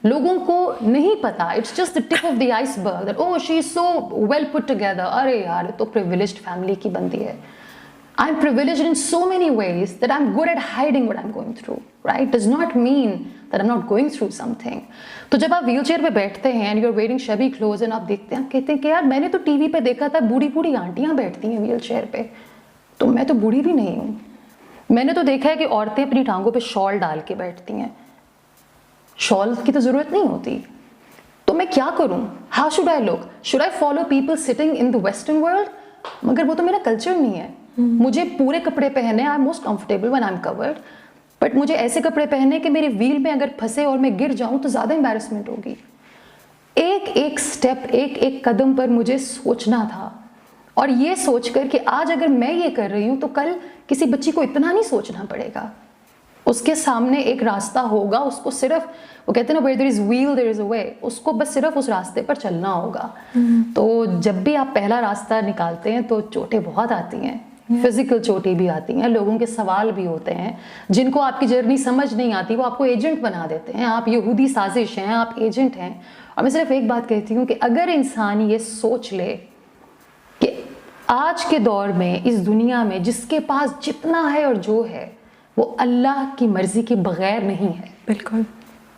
لوگوں کو نہیں پتا, it's just the tip of the iceberg that oh she is so well put together. ارے یار تو privileged family کی بندی ہے. I'm privileged in so many ways that I'm good at hiding what I'm going through, right? Does not mean that I'm not going through something. تو جب آپ wheel chair پہ بیٹھتے ہیں and you're waiting shabby clothes and آپ دیکھتے ہیں, آپ کہتے ہیں کہ یار میں نے تو ٹی وی پہ دیکھا تھا بوڑھی بوڑھی آنٹیاں بیٹھتی ہیں ویل چیئر پہ, تو میں تو بوڑھی بھی نہیں ہوں. میں نے تو دیکھا ہے کہ عورتیں اپنی ٹانگوں پہ شال ڈال کے بیٹھتی ہیں, شال کی تو ضرورت نہیں ہوتی. تو میں کیا کروں؟ How should I look? Should I follow people sitting in the western world? مگر وہ تو میرا کلچر نہیں ہے. مجھے پورے کپڑے پہنے, I'm most comfortable when I'm covered, but مجھے ایسے کپڑے پہنے کہ میری ویل میں اگر پھنسے اور میں گر جاؤں تو زیادہ امبیرسمنٹ ہوگی. ایک ایک سٹیپ, ایک ایک قدم پر مجھے سوچنا تھا, اور یہ سوچ کر کہ آج اگر میں یہ کر رہی ہوں تو کل کسی بچی کو اتنا نہیں سوچنا پڑے گا. اس کے سامنے ایک راستہ ہوگا, اس کو صرف, وہ کہتے ہیں نا where there is wheel there is a way, اس کو بس صرف اس راستے پر چلنا ہوگا. تو جب بھی آپ پہلا راستہ نکالتے ہیں تو چوٹیں بہت آتی ہیں, فزیکل چوٹیں بھی آتی ہیں, لوگوں کے سوال بھی ہوتے ہیں, جن کو آپ کی جرنی سمجھ نہیں آتی وہ آپ کو ایجنٹ بنا دیتے ہیں, آپ یہودی سازش ہیں, آپ ایجنٹ ہیں. اور میں صرف ایک بات کہتی ہوں کہ اگر انسان یہ سوچ لے کہ آج کے دور میں اس دنیا میں جس کے پاس جتنا ہے اور جو ہے وہ اللہ کی مرضی کے بغیر نہیں ہے. بالکل.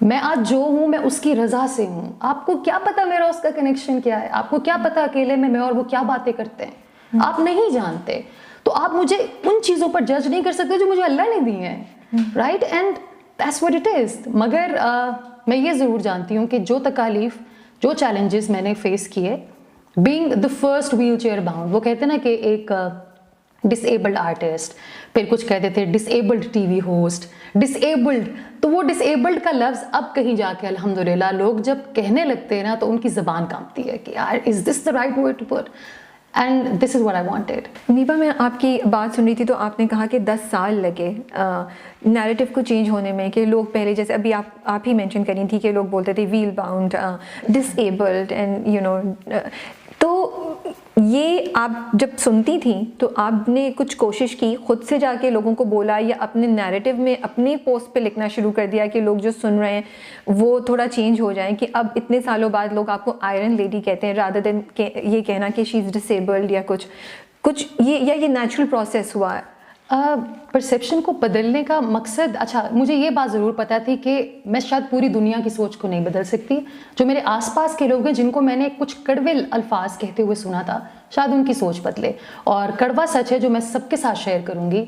میں آج جو ہوں میں اس کی رضا سے ہوں. آپ کو کیا پتا میرا اس کا کنیکشن کیا ہے, آپ کو کیا پتا اکیلے میں اور وہ کیا باتیں کرتے ہیں, آپ نہیں جانتے. تو آپ مجھے ان چیزوں پر جج نہیں کر سکتے جو مجھے اللہ نے دی ہیں, right, and that's what it is. مگر میں یہ ضرور جانتی ہوں کہ جو تکالیف, جو چیلنجز میں نے فیس کیے being the first wheel chair bound, وہ کہتے ہیں نا کہ ایک ڈس ایبلڈ آرٹسٹ, پھر کچھ کہتے تھے ڈس ایبلڈ ٹی وی ہوسٹ, ڈس ایبلڈ, تو وہ ڈس ایبلڈ کا لفظ اب کہیں جا کے الحمدللہ لوگ جب کہنے لگتے ہیں نا تو ان کی زبان کانپتی ہے کہ یار is this the right word to put, and this is what I wanted. نیبا, میں آپ کی بات سن رہی تھی تو آپ نے کہا کہ 10 سال لگے نیریٹو کو چینج ہونے میں, کہ لوگ پہلے جیسے ابھی آپ ہی مینشن کری تھی کہ لوگ بولتے تھے wheel bound, disabled, and you know, تو یہ آپ جب سنتی تھیں تو آپ نے کچھ کوشش کی, خود سے جا کے لوگوں کو بولا, یا اپنے نیریٹو میں اپنے پوسٹ پہ لکھنا شروع کر دیا کہ لوگ جو سن رہے ہیں وہ تھوڑا چینج ہو جائیں, کہ اب اتنے سالوں بعد لوگ آپ کو آئرن لیڈی کہتے ہیں رادر دین یہ کہنا کہ شی از ڈسیبلڈ یا کچھ یہ نیچرل پروسیس ہوا ہے؟ پرسیپشن کو بدلنے کا مقصد, اچھا مجھے یہ بات ضرور پتہ تھی کہ میں شاید پوری دنیا کی سوچ کو نہیں بدل سکتی. جو میرے آس پاس کے لوگ ہیں جن کو میں نے کچھ کڑوے الفاظ کہتے ہوئے سنا تھا, شاید ان کی سوچ بدلے. اور کڑوا سچ ہے جو میں سب کے ساتھ شیئر کروں گی,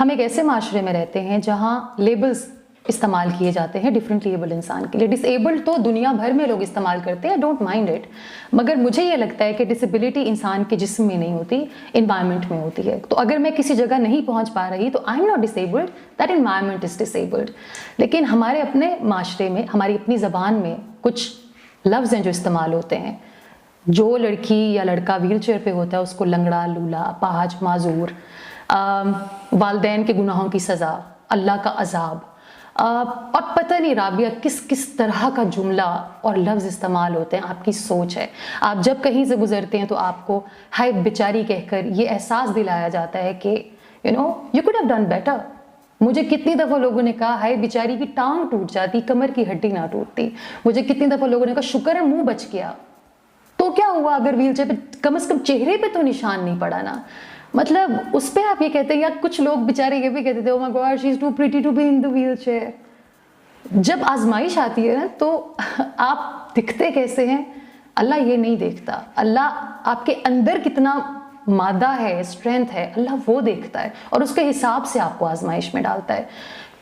ہم ایک ایسے معاشرے میں رہتے ہیں جہاں لیبلز استعمال کیے جاتے ہیں ڈفرینٹلی ایبل انسان کے لیے. ڈس ایبلڈ تو دنیا بھر میں لوگ استعمال کرتے ہیں, ڈونٹ مائنڈ اٹ, مگر مجھے یہ لگتا ہے کہ ڈسیبلٹی انسان کے جسم میں نہیں ہوتی, انوائرمنٹ میں ہوتی ہے. تو اگر میں کسی جگہ نہیں پہنچ پا رہی تو I am not disabled, that environment is disabled. لیکن ہمارے اپنے معاشرے میں, ہماری اپنی زبان میں کچھ لفظ ہیں جو استعمال ہوتے ہیں. جو لڑکی یا لڑکا ویل چیئر پہ ہوتا ہے اس کو لنگڑا, لولا, اپاہج, معذور, والدین کے گناہوں کی سزا, اللہ کا عذاب, اور پتہ نہیں رابعہ کس کس طرح کا جملہ اور لفظ استعمال ہوتے ہیں. آپ کی سوچ ہے, آپ جب کہیں سے گزرتے ہیں تو آپ کو ہائے بیچاری کہہ کر یہ احساس دلایا جاتا ہے کہ you know you could have done better. مجھے کتنی دفعہ لوگوں نے کہا ہائے بیچاری کی ٹانگ ٹوٹ جاتی, کمر کی ہڈی نہ ٹوٹتی. مجھے کتنی دفعہ لوگوں نے کہا شکر ہے منہ بچ گیا. تو کیا ہوا اگر ویل چیئر پہ کم از کم چہرے پہ تو نشان نہیں پڑا نا. مطلب اس پہ آپ یہ کہتے ہیں, یا کچھ لوگ بیچارے یہ بھی کہتے تھے oh my God she is too pretty to be in the wheelchair. جب آزمائش آتی ہے نا تو آپ دکھتے کیسے ہیں اللہ یہ نہیں دیکھتا. اللہ آپ کے اندر کتنا مادہ ہے, اسٹرینتھ ہے, اللہ وہ دیکھتا ہے اور اس کے حساب سے آپ کو آزمائش میں ڈالتا ہے.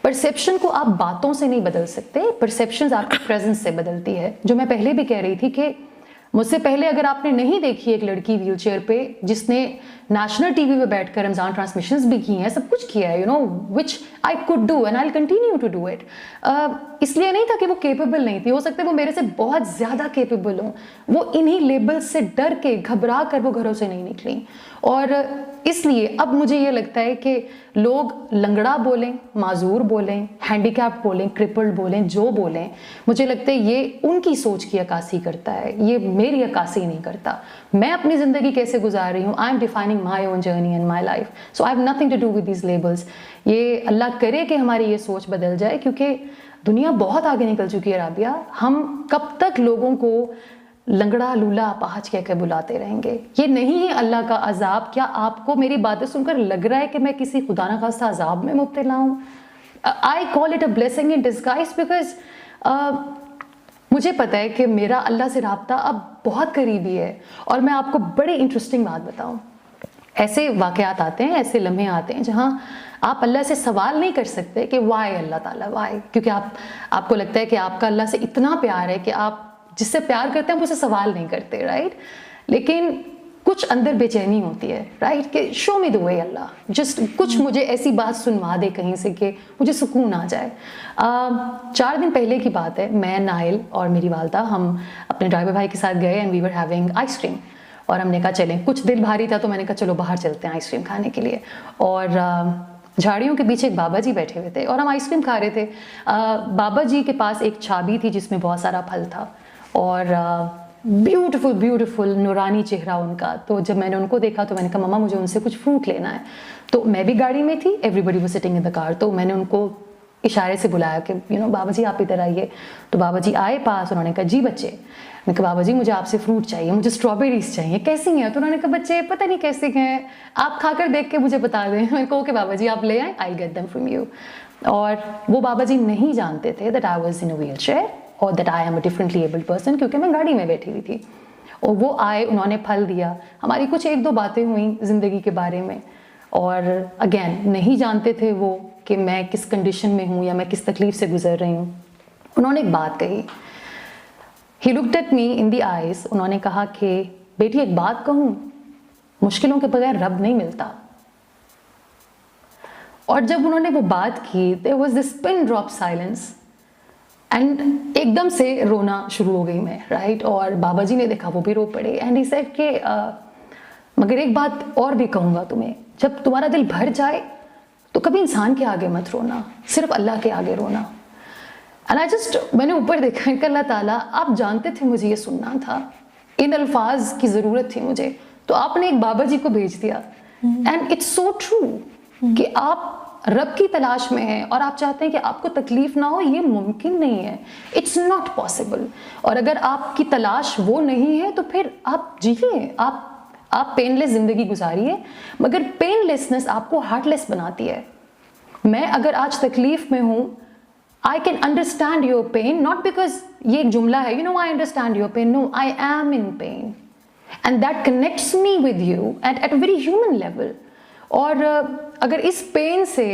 پرسیپشن کو آپ باتوں سے نہیں بدل سکتے, پرسیپشنز آپ کی پریزنس سے بدلتی ہے. جو میں پہلے بھی کہہ رہی تھی کہ مجھ سے پہلے اگر آپ نے نہیں دیکھی ایک لڑکی ویل چیئر پہ جس نے نیشنل ٹی وی پہ بیٹھ کر رمضان ٹرانسمیشنز بھی کی ہیں, سب کچھ کیا ہے, you know which I could do and I will continue to do it. اس لیے نہیں تھا کہ وہ کیپیبل نہیں تھی, ہو سکتا ہے وہ میرے سے بہت زیادہ کیپیبل ہوں, وہ انہی لیبل سے ڈر کے گھبرا کر وہ گھروں سے نہیں نکلیں. اور اس لیے اب مجھے یہ لگتا ہے کہ لوگ لنگڑا بولیں, معذور بولیں, ہینڈی کیپ بولیں, کرپلڈ بولیں, جو بولیں, مجھے لگتا ہے یہ ان کی سوچ کی عکاسی کرتا ہے, یہ میری عکاسی نہیں کرتا. میں اپنی زندگی کیسے گزار رہی ہوں, I am defining my own journey and my life, so I have nothing to do with these labels. یہ اللہ کرے کہ ہماری یہ سوچ بدل جائے, کیونکہ دنیا بہت آگے نکل چکی ہے رابعہ. ہم کب تک لوگوں کو لنگڑا لولا اپاہج کہہ کے بلاتے رہیں گے؟ یہ نہیں ہے اللہ کا عذاب. کیا آپ کو میری باتیں سن کر لگ رہا ہے کہ میں کسی خدا نخواستہ عذاب میں مبتلا ہوں؟ I call it a blessing in disguise because مجھے پتہ ہے کہ میرا اللہ سے رابطہ اب بہت قریبی ہے. اور میں آپ کو بڑی انٹرسٹنگ بات بتاؤں, ایسے واقعات آتے ہیں, ایسے لمحے آتے ہیں جہاں آپ اللہ سے سوال نہیں کر سکتے کہ وائی اللہ تعالیٰ وائی, کیونکہ آپ کو لگتا ہے کہ آپ کا اللہ سے اتنا پیار ہے کہ آپ جس سے پیار کرتے ہیں وہ اسے سوال نہیں کرتے, رائٹ. لیکن کچھ اندر بے چینی ہوتی ہے, رائٹ, کہ شو می دی وے اللہ, جسٹ کچھ مجھے ایسی بات سنوا دے کہیں سے کہ مجھے سکون آ جائے. 4 دن پہلے کی بات ہے, میں, نائل اور میری والدہ ہم اپنے ڈرائیور بھائی کے ساتھ گئے and we were having ice cream. اور ہم نے کہا چلیں, کچھ دل بھاری تھا تو میں نے کہا چلو باہر چلتے ہیں آئس کریم کھانے کے لیے. اور جھاڑیوں کے پیچھے ایک بابا جی بیٹھے ہوئے تھے اور ہم آئس کریم کھا رہے تھے. بابا جی کے پاس ایک چھابی تھی جس میں بہت سارا پھل تھا اور بیوٹیفل نورانی چہرہ ان کا. تو جب میں نے ان کو دیکھا تو میں نے کہا مما مجھے ان سے کچھ فروٹ لینا ہے. تو میں بھی گاڑی میں تھی, everybody was sitting in the car. تو میں نے ان کو اشارے سے بلایا کہ بابا جی آپ ادھر آئیے. تو بابا جی آئے پاس, انہوں نے کہا جی بچے. میں نے کہا بابا جی مجھے آپ سے فروٹ چاہیے, مجھے اسٹرابیریز چاہیے, کیسی ہیں؟ تو انہوں نے کہا بچے پتہ نہیں کیسے ہیں, آپ کھا کر دیکھ کے مجھے بتا دیں. میں نے کہا اوکے بابا جی آپ لے آئیں, I get them from you. اور وہ بابا جی نہیں جانتے تھے that I was in a wheelchair اور that I am a differently abled person, کیونکہ میں گاڑی میں بیٹھی ہوئی تھی. اور وہ آئے, انہوں نے پھل دیا, ہماری کچھ 1-2 باتیں ہوئیں زندگی کے بارے میں. اور اگین نہیں جانتے تھے وہ کہ میں کس کنڈیشن میں ہوں یا میں کس تکلیف سے گزر رہی ہوں. انہوں نے ایک بات کہی, he looked at me in the eyes. انہوں نے کہا کہ بیٹی ایک بات کہوں, مشکلوں کے بغیر رب نہیں ملتا. اور جب انہوں نے وہ بات کی there was this pin drop silence and ایک دم سے رونا شروع ہو گئی میں, رائٹ. اور بابا جی نے دیکھا وہ بھی رو پڑے اینڈ ہی سیڈ کہ مگر ایک بات اور بھی کہوں گا تمہیں, جب تمہارا دل بھر جائے تو کبھی انسان کے آگے مت رونا, صرف اللہ کے آگے رونا. اینڈ آئی جسٹ, میں نے اوپر دیکھا کہ اللہ تعالیٰ آپ جانتے تھے مجھے یہ سننا تھا, ان الفاظ کی ضرورت تھی مجھے, تو آپ نے ایک بابا جی کو بھیج دیا. اینڈ اٹس سو ٹرو کہ آپ رب کی تلاش میں ہیں اور آپ چاہتے ہیں کہ آپ کو تکلیف نہ ہو, یہ ممکن نہیں ہے, اٹس ناٹ پاسبل. اور اگر آپ کی تلاش وہ نہیں ہے تو پھر آپ جیئے, آپ پین لیس زندگی گزاریے, مگر پین لیسنس آپ کو ہارٹ لیس بناتی ہے. میں اگر آج تکلیف میں ہوں, I can understand your pain, not because یہ ایک جملہ ہے, I understand your pain. No, I am in pain. And that connects me with you at a very human level. اور اگر اس پین سے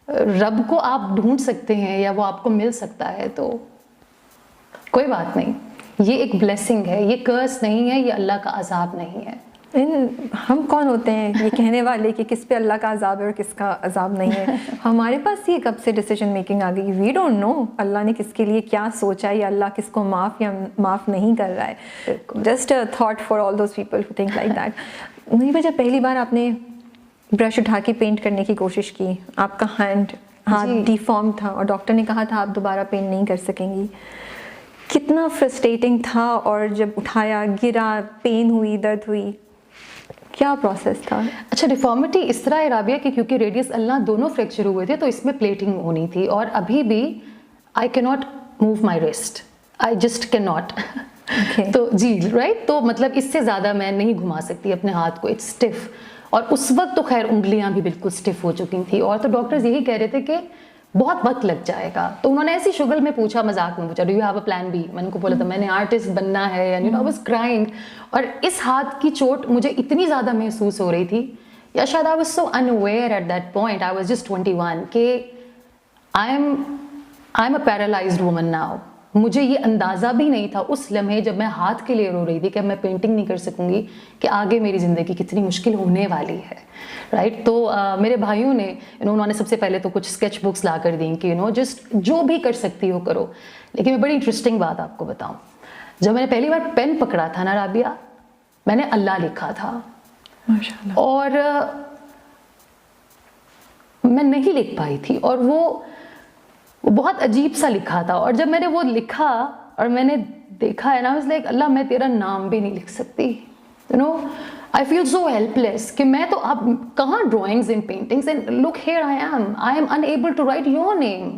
رب کو آپ ڈھونڈ سکتے ہیں یا وہ آپ کو مل سکتا ہے تو کوئی بات نہیں, یہ ایک بلیسنگ ہے, یہ کرس نہیں ہے, یہ اللہ کا عذاب نہیں ہے. ہم کون ہوتے ہیں یہ کہنے والے کہ کس پہ اللہ کا عذاب ہے اور کس کا عذاب نہیں ہے؟ ہمارے پاس یہ کب سے ڈیسیجن میکنگ آ گئی؟ وی ڈونٹ نو اللہ نے کس کے لیے کیا سوچا ہے, یا اللہ کس کو معاف یا معاف نہیں کر رہا ہے. Just a thought for all those people who think like that. نہیں جب پہلی بار آپ نے برش اٹھا کے پینٹ کرنے کی کوشش کی, آپ کا ہاتھ ڈیفارم تھا اور ڈاکٹر نے کہا تھا آپ دوبارہ پینٹ نہیں کر سکیں گی, کتنا فرسٹریٹنگ تھا. اور جب اٹھایا, گرا, پین ہوئی, درد ہوئی, کیا پروسیس تھا؟ اچھا, ڈیفارمیٹی اس طرح ہے رابعہ کہ کیونکہ ریڈیس اللہ دونوں فریکچر ہوئے تھے تو اس میں پلیٹنگ ہونی تھی, اور ابھی بھی آئی کی not move my rest, I just کی ناٹ. تو جی رائٹ, تو مطلب اس سے زیادہ میں نہیں گھما سکتی اپنے ہاتھ کو, اٹس اسٹف. اور اس وقت تو خیر انگلیاں بھی بالکل اسٹف ہو چکی تھیں, اور تو ڈاکٹرز یہی کہہ رہے تھے کہ بہت وقت لگ جائے گا. تو انہوں نے ایسی شگل میں پوچھا, مذاق میں پوچھا, do you have a plan be? میں نے کو بولا تھا میں نے آرٹسٹ بننا ہے, اینڈ آئی واز کرائنگ. اور اس ہاتھ کی چوٹ مجھے اتنی زیادہ محسوس ہو رہی تھی, یا شاید I was so unaware at that point, I was just 21, کہ I am a paralysed woman now. مجھے یہ اندازہ بھی نہیں تھا اس لمحے جب میں ہاتھ کے لیے رو رہی تھی کہ اب میں پینٹنگ نہیں کر سکوں گی, کہ آگے میری زندگی کتنی مشکل ہونے والی ہے, رائٹ. تو میرے بھائیوں نے انہوں نے سب سے پہلے تو کچھ اسکیچ بکس لا کر دیں کہ جسٹ جو بھی کر سکتی ہو کرو. لیکن میں بڑی انٹرسٹنگ بات آپ کو بتاؤں, جب میں نے پہلی بار پین پکڑا تھا نا رابعہ, میں نے اللہ لکھا تھا, ماشاءاللہ, اور میں نہیں لکھ پائی تھی, اور وہ بہت عجیب سا لکھا تھا. اور جب میں نے وہ لکھا اور میں نے دیکھا ہے نا, واز لائک اللہ میں تیرا نام بھی نہیں لکھ سکتی, آئی فیل سو ہیلپ لیس کہ میں تو اب کہاں drawings and paintings, and look here I am unable to write your name.